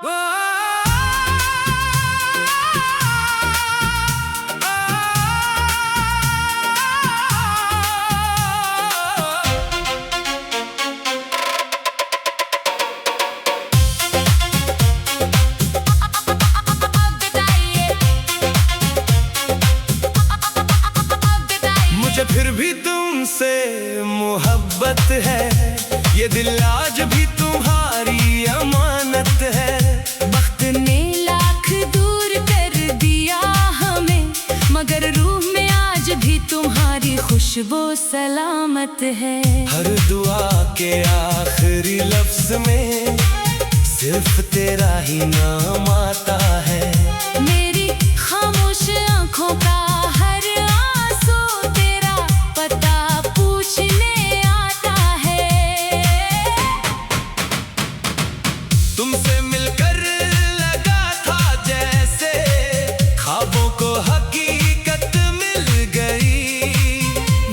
मुझे फिर भी तुमसे मोहब्बत है, ये दिल आज भी तुम्हारी अमानत है। वक्त ने लाख दूर कर दिया हमें, मगर रूह में आज भी तुम्हारी खुशबू सलामत है। हर दुआ के आखिरी लफ्ज में सिर्फ तेरा ही नाम आता है। मेरी खामोश आंखों का हर आंसू तेरा पता पूछने आता है। तुमसे मिलकर लगा था जैसे ख्वाबों को हकीकत मिल गई।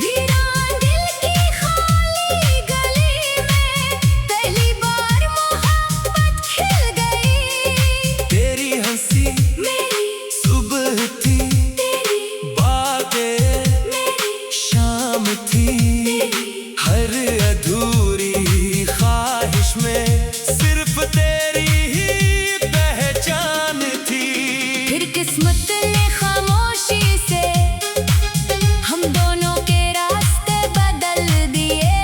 वीरान दिल की खाली गली में पहली बार मोहब्बत खिल गई। तेरी हंसी मेरी सुबह थी, तेरी बातें मेरी शाम थी। हर अधूरी ख्वाहिश में सिर्फ तेरी ही पहचान थी। फिर किस्मत ने खामोशी से हम दोनों के रास्ते बदल दिए।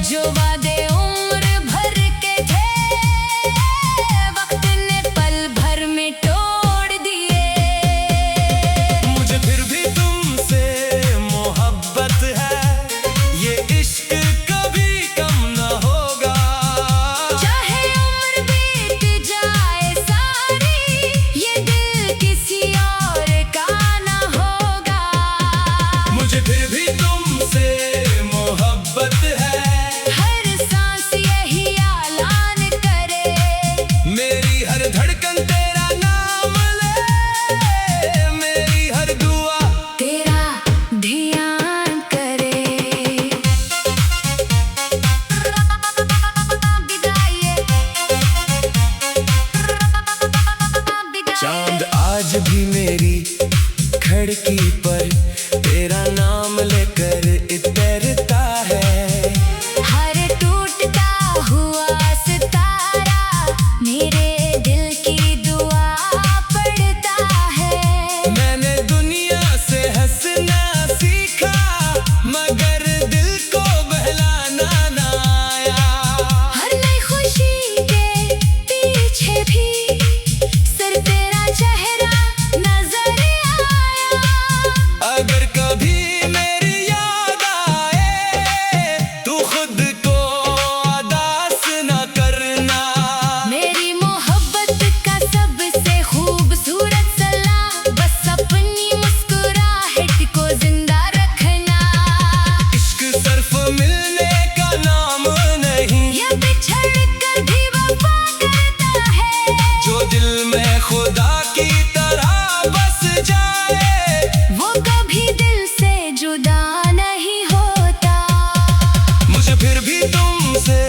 जो वादे उम्र भर के थे, वक्त ने पल भर में तोड़ दिए। मुझे फिर भी तुमसे मोहब्बत है, ये इश्क कभी कम न होगा। चाहे उम्र बीत जाए सारी, ये दिल किसी और का ना होगा। मुझे फिर भी तुमसे मोहब्बत है, हर सांस यही ऐलान करे। मेरी हर धड़कन तेरा नाम ले, मेरी हर दुआ तेरा ध्यान करे। चांद आज भी मेरी खिड़की पर तेरा नाम लेकर इतरता है। हर टूटता हुआ सितारा मेरे दिल की दुआ पढ़ता है। मैंने दुनिया से हंसना सीखा, मगर दिल को बहलाना ना आया। हर नई खुशी के पीछे भी सिर्फ तेरा चेहरा नजर आया। अगर कभी मेरी याद आए, तू खुद को उदास न करना। मेरी मोहब्बत का सबसे खूबसूरत सलाम, बस अपनी मुस्कुराहट को जिंदा रखना। इश्क सिर्फ मिलने का नाम नहीं, ये बिछड़ कर भी वफा करता है। जो दिल में खुदा की तरह बस जाए, वो कभी दिल से जुदा नहीं होता। मुझे फिर भी तुमसे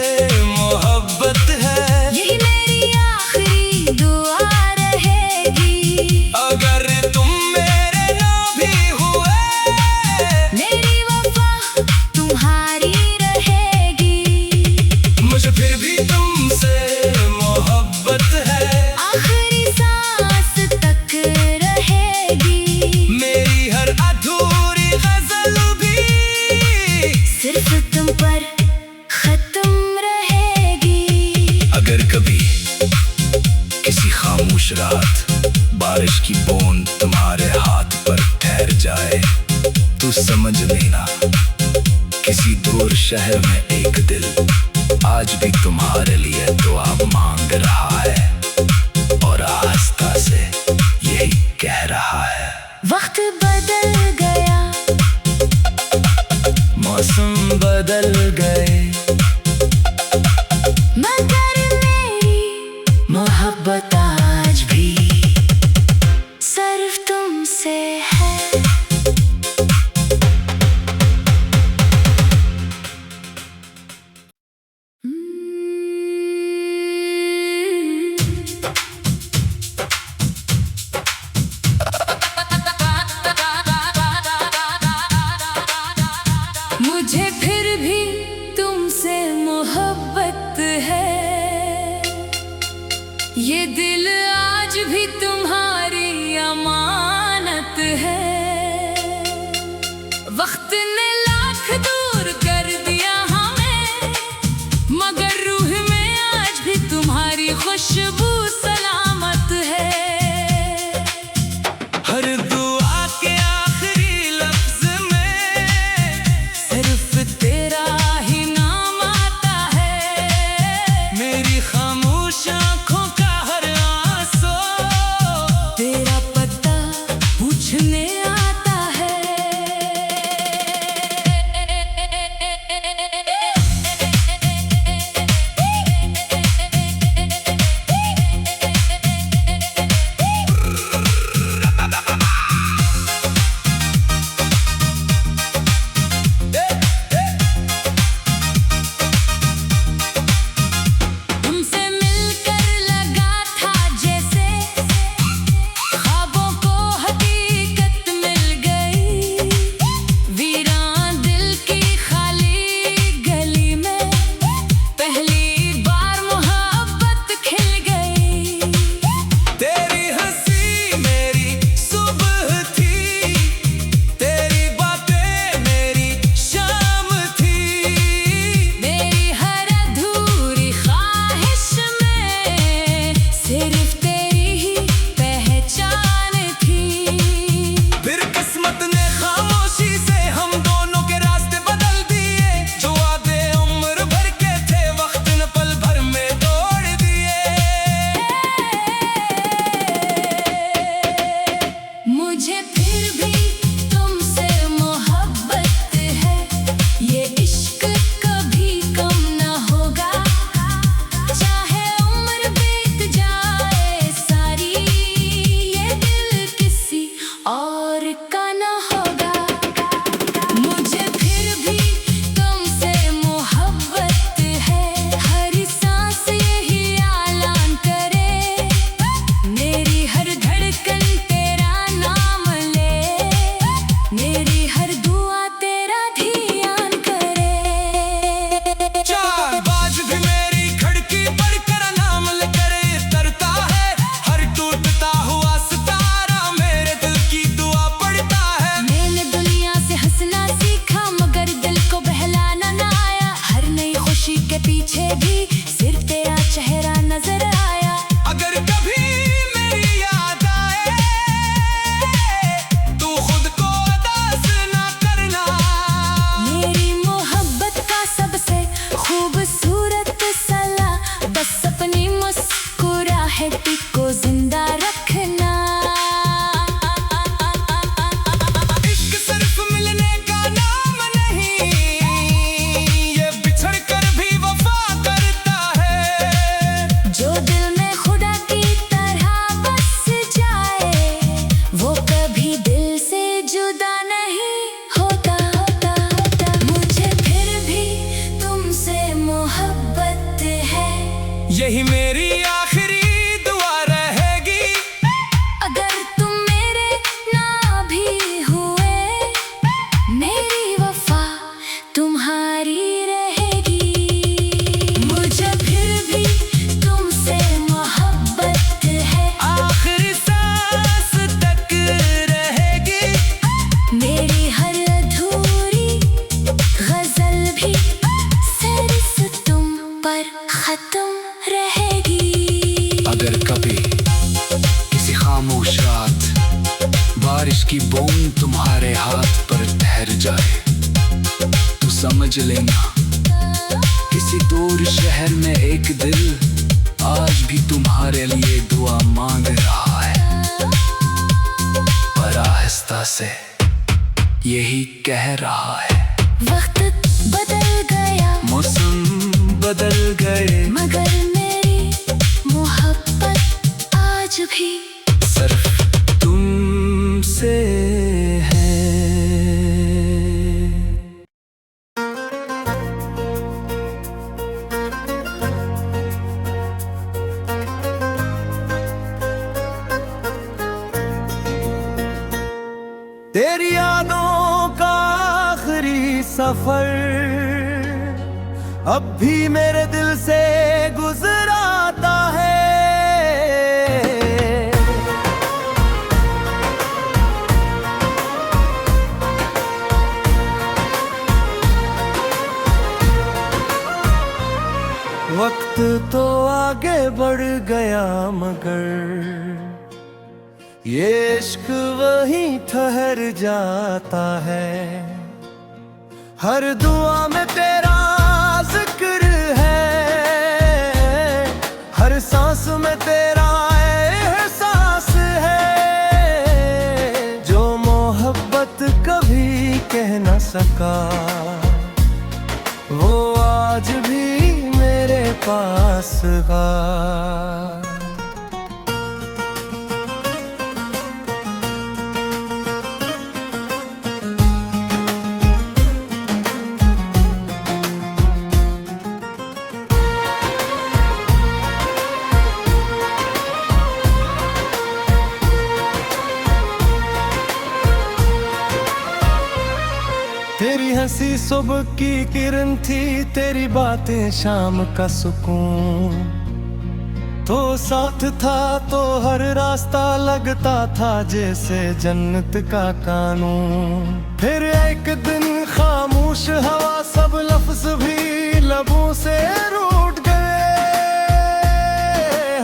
मोहब्बत है, यही मेरी आखिरी दुआ रहेगी। अगर तुम मेरे ना भी हुए, मेरी वफा तुम्हारी रहेगी। मुझे फिर भी तुमसे मोहब्बत है। आखिरी सांस तक रहेगी। मेरी हर अधूरी गजल भी सिर्फ तुम पर खत्म रहेगी। अगर कभी किसी खामोश रात बारिश की बूंद तुम्हारे हाथ पर ठहर जाए, तो समझ लेना किसी दूर शहर में एक दिल आज भी तुम्हारे लिए दुआ मांग रहा है, और आस्था से यही कह रहा है। वक्त बदल गया, मौसम बदल गए, मगर मेरी मोहब्बत आज भी सिर्फ तुमसे है। ये दिल आज भी तुम्हारी अमानत है। वक्त ने लाख दूर कर दिया हमें, मगर रूह में आज भी तुम्हारी खुशबू सलामत है। हर दुआ के आखिरी लफ्ज में सिर्फ तेरा ही नाम आता है। मेरी खामोश आंखों का हर आंसू तेरा पता पूछने आता है। तुमसे मिलकर लगा था जैसे ख्वाबों को हकीकत मिल गई। वीरान दिल की खाली गली में पहली बार मोहब्बत खिल गई। तेरी हंसी मेरी सुबह थी, तेरी बातें मेरी शाम थी। मेरी हर अधूरी ख्वाहिश में सिर्फ तेरी ही पहचान थी। फिर किस्मत ने खामोशी से हम दोनों के रास्ते बदल दिए। जो वादे उम्र भर के थे वक्त ने पल भर में तोड़ दिए। मुझे फिर भी तुमसे मोहब्बत है। ये इश्क कभी कम न होगा, चाहे उम्र बीत जाए सारी। ये दिल किसी और का न होगा। मुझे फिर भी तुमसे मोहब्बत है। हर सांस यही ऐलान करे, मेरी हर धड़कन तेरा नाम ले। मेरी हर दुआ तेरा ध्यान करे। चालबाज भी मेरी खिड़की पर कर नाम लेकर तरता है। हर टूटता हुआ सितारा मेरे दिल की दुआ पढ़ता है। मैंने दुनिया से हंसना सीखा मगर दिल को बहलाना ना आया। हर नई खुशी के पीछे भी सिर्फ तेरा चेहरा नजर आया। अगर कभी मेरी याद आए तू खुद को उदास ना करना। मेरी मोहब्बत का सबसे खूबसूरत सला बस अपनी मुस्कुराहट को जिंदा रखना। इश्क सिर्फ मिलने का नाम नहीं, ये बिछड़ कर भी वफा करता है। जो दिल में खुदा की तरह बस जाए, वो कभी दिल से जुदा नहीं होता। मुझे फिर भी तुमसे मोहब्बत है। यही मेरी आखिरी दुआ रहेगी। अगर तुम मेरे ना भी हुए, मेरी वफा तुम्हारी रहेगी। मुझे फिर भी तुमसे मोहब्बत है। आखिरी सांस तक रहेगी। मेरी हर अधूरी गजल भी सिर्फ तुम पर खत्म रहेगी। अगर कभी किसी खामोश रात बारिश की बूंद तुम्हारे हाथ पर ठहर जाए, तो समझ लेना किसी दूर शहर में एक दिल आज भी तुम्हारे लिए दुआ मांग रहा है। पर आहिस्ता से यही कह रहा है। वक्त बदल गया मौसम बदल गए, मगर मेरी मोहब्बत आज भी सिर्फ तुमसे है। तेरी यादों का आखिरी सफर अब भी मेरे दिल से गुजराता है। तो आगे बढ़ गया मगर ये इश्क वहीं ठहर जाता है। हर दुआ में तेरा जिक्र है, हर सांस में तेरा एहसास है। जो मोहब्बत कभी कह न सका वो आज भी मेरे पास है। तेरी हंसी सुबह की किरण थी, तेरी बातें शाम का सुकून। तो साथ था तो हर रास्ता लगता था जैसे जन्नत का कानून। फिर एक दिन खामोश हवा, सब लफ्ज भी लबों से रूठ गए।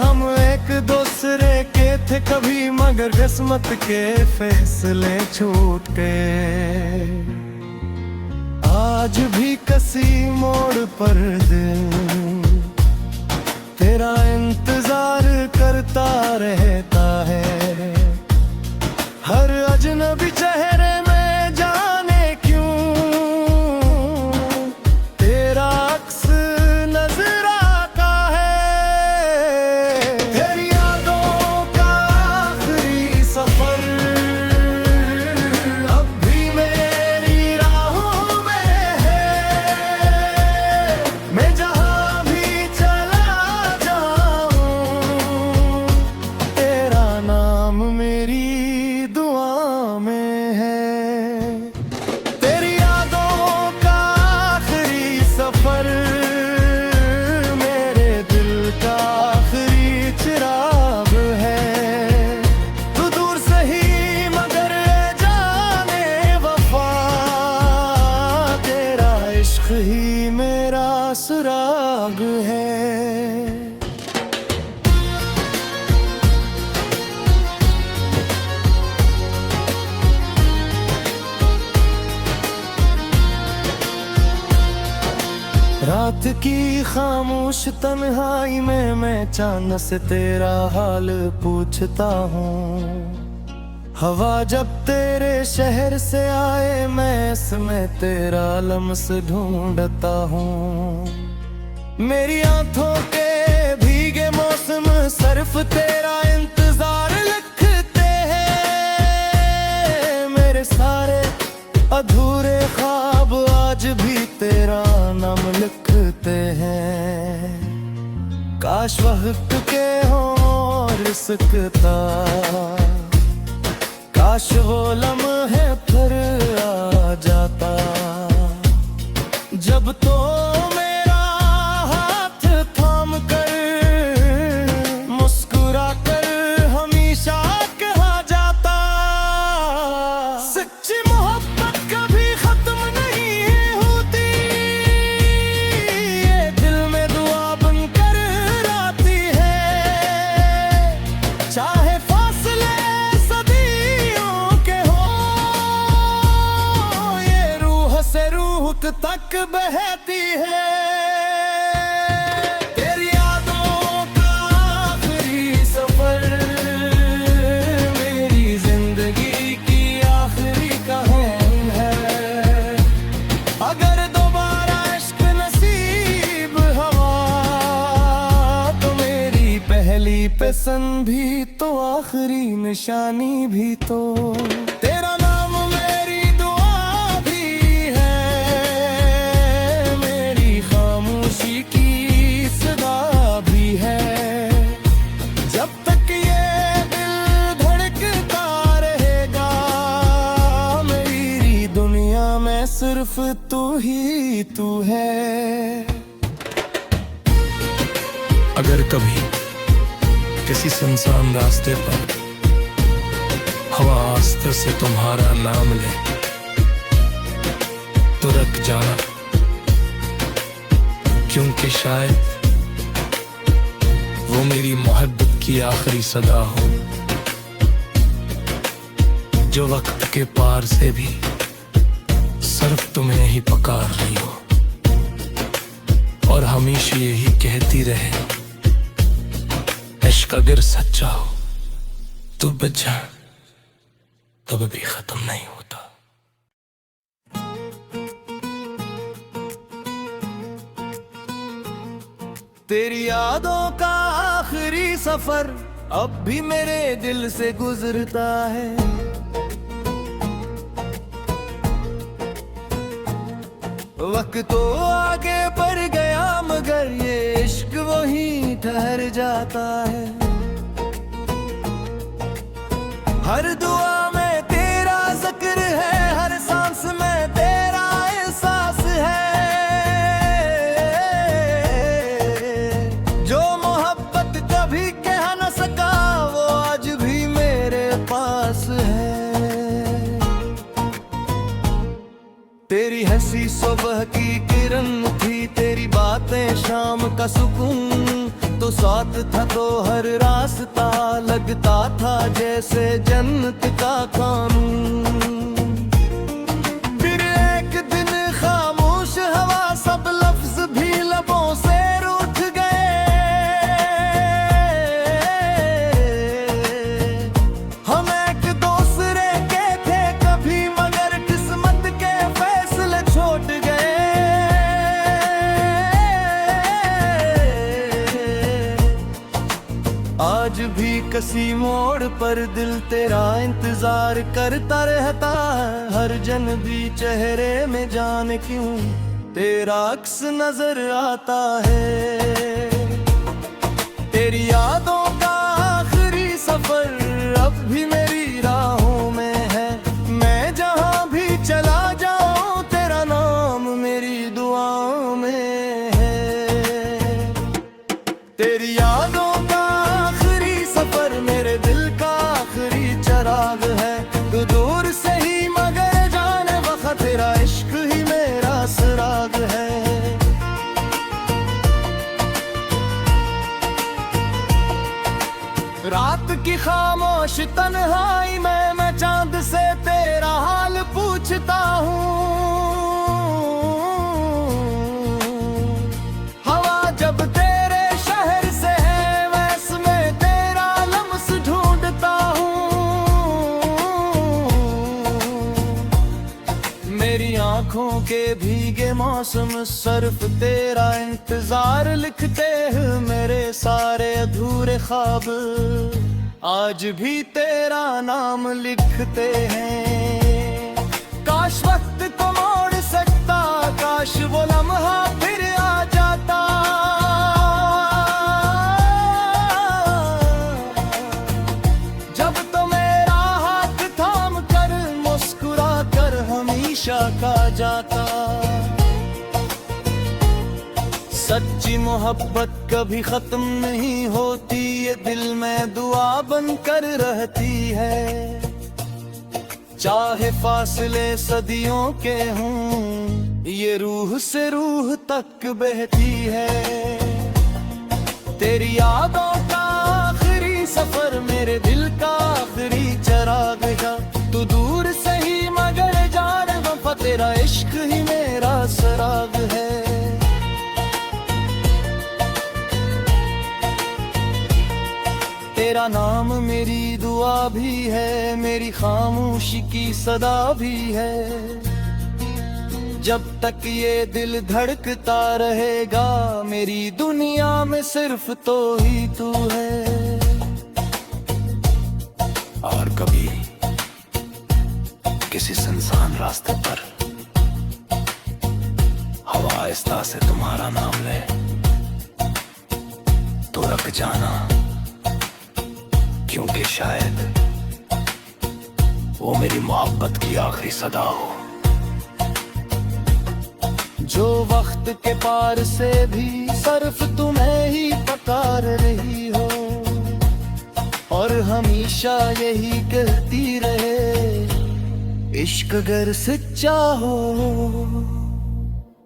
हम एक दूसरे के थे कभी मगर किस्मत के फैसले छूट गए। आज भी किसी मोड़ पर दिल तेरा इंतजार करता रहता है। हर अजनबी चेहरे में जाने क्यों तेरा अक्स नजर आता है। तेरी यादों का आखिरी सफर अब भी मेरी राहों में है। मैं जहां भी चला जाऊं तेरा नाम मेरी दुआ में है। तेरी यादों का आखिरी सफर मेरे दिल का आखिरी चिराग है। तू दूर सही मगर जाने वफा, तेरा इश्क ही मेरा सुराग है। रात की खामोश तन्हाई में मैं चांद से तेरा हाल पूछता हूँ। हवा जब तेरे शहर से आए मैं इसमें तेरा लम्स ढूंढता हूँ। मेरी आंखों के भीगे मौसम सिर्फ तेरा इंतजार लिखते हैं। मेरे सारे अधूरे ख्वाब आज भी तेरा नाम लिखते हैं। काश वक्त के हों रिसकता, काश वो लम्हे फिर आ जाता जब तो मेरा हाथ थाम कर मुस्कुरा कर हमेशा कहा जाता। सच्ची मोहब्बत कभी खत्म नहीं होती, ये दिल में दुआ बनकर आती है। चाहे फासले सदियों के हो, ये रूह से रूह तक बहती है। तेरी यादों का आखिरी सफर मेरी जिंदगी की आखिरी कहानी है। अगर दोबारा इश्क नसीब हुआ तो मेरी पहली पसंद भी तो आखिरी निशानी भी तो। तेरा नाम मेरी दुआ भी है, मेरी खामोशी की सदा भी है। जब तक ये दिल धड़कता रहेगा मेरी दुनिया में सिर्फ तू ही तू है। अगर कभी किसी सुनसान रास्ते पर हवा आस्ते से तुम्हारा नाम ले तो रुक जाना, क्योंकि शायद मेरी मोहब्बत की आखिरी सदा हो, जो वक्त के पार से भी सिर्फ तुम्हें ही पुकार रही हो, और हमेशा यही कहती रहे, इश्क अगर सच्चा हो तो बचा कभी भी खत्म नहीं होता। तेरी यादों का आखिरी सफर अब भी मेरे दिल से गुजरता है। वक्त तो आगे बढ़ गया मगर ये इश्क वहीं ठहर जाता है। हर दुआ में तेरा जिक्र है, हर सांस में तेरा एहसास है। जो मोहब्बत कभी कह न सका वो आज भी मेरे पास है। तेरी हंसी सुबह की किरण थी, तेरी बातें शाम का सुकून, तो साथ था तो हर रास्ता लगता था जैसे जन्नत का कानून। फिर एक दिन खामोश हवा, सब लफ्ज भी लबों से रूठ गए। हम एक दूसरे के थे कभी मगर किस्मत के फैसले छूट गए। आज भी किसी मोड़ पर दिल तेरा इंतजार करता रहता है। हर जन भी चेहरे में जाने क्यों तेरा अक्स नजर आता है। तेरी यादों का आखिरी सफर अब भी मेरी राहों में है। मैं जहां भी चला जाऊं तेरा नाम मेरी दुआओं में है। तेरी यादों चराग है, तू दूर से ही मगर जाने वक्त तेरा इश्क ही मेरा सराग है। रात की खामोश तन्हाई में मैं चांद से तेरा हाल पूछता हूँ। हवा जब तेरे शहर से है वैसे में तेरा लम्स ढूंढता हूँ। मेरी आंखों के भीगे मौसम सिर्फ तेरा इंतजार लिखते हैं। मेरे सारे अधूरे ख्वाब आज भी तेरा नाम लिखते हैं। काश वक्त को मोड़ सकता, काश वो लम्हा फिर आ जाता। जब तो मेरा हाथ थाम कर मुस्कुरा कर हमेशा का जाता। सच्ची मोहब्बत कभी खत्म नहीं होती, ये दिल में दुआ बनकर रहती है। चाहे फासले सदियों के हों, ये रूह से रूह तक बहती है। तेरी यादों का आखिरी सफर मेरे दिल का आखिरी चराग है। तू दूर से ही मगर जाने वफा तेरा इश्क ही मेरा सराग है। तेरा नाम मेरी दुआ भी है, मेरी खामोशी की सदा भी है। जब तक ये दिल धड़कता रहेगा मेरी दुनिया में सिर्फ तो ही तू है। और कभी किसी सुनसान रास्ते पर हवा आहिस्ता से तुम्हारा नाम ले तो रुक जाना, क्योंकि शायद वो मेरी मोहब्बत की आखिरी सदा हो। जो वक्त के पार से भी सिर्फ तुम्हें ही पुकार रही हो, और हमेशा यही कहती रहे, इश्क अगर सच्चा हो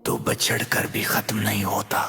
तो बछड़ कर भी खत्म नहीं होता।